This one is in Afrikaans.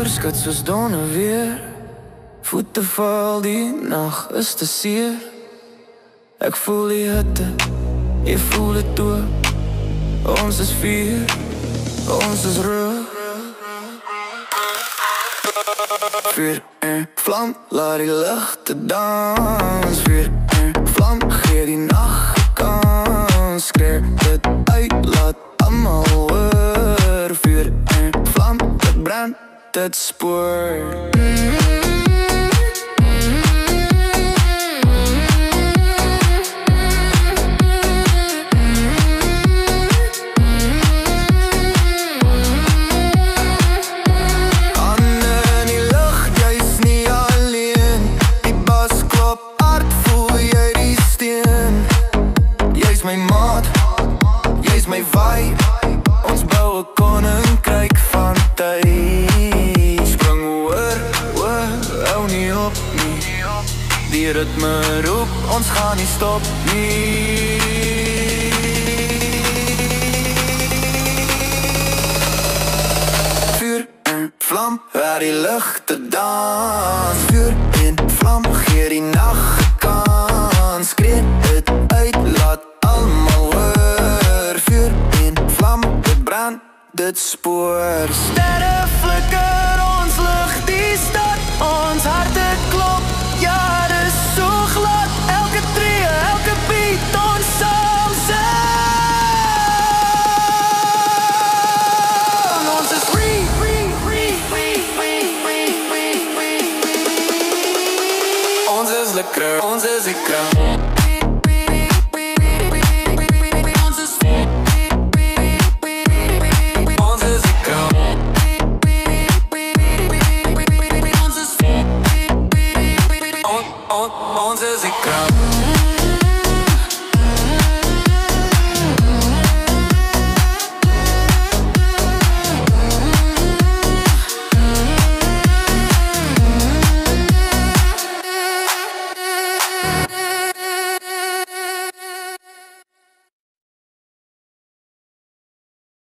skud soos donne weer. Voete val, die nacht is te seer. Ek voel die hitte, jy voel het ook. Ons is vier, ons is rook. Vuur en vlam, laat die lichte dans. Vuur en vlam, gee die nacht kans. Skreeuw dit uit, laat allemaal hoor. Vuur en vlam, dit brand, dit spoor. Ons bou 'n koninkryk van tyd. Spring hoor, hou nie op nie. Die ritme roep, ons gaan nie stop nie. Vuur en vlam, waar die ligte dans. Vuur en vlam, gee die nacht kans. Skree het uit, laat almal hoor. Vuur en vlam, dit brand, dit spoor. Sterre flikker, ons lig die stad. Ons harte klop, ja, dis so glad. Elke tree, elke beat, ons saam sing. Ons is ons is lekker, ons is die kroon. Ons is die kroon.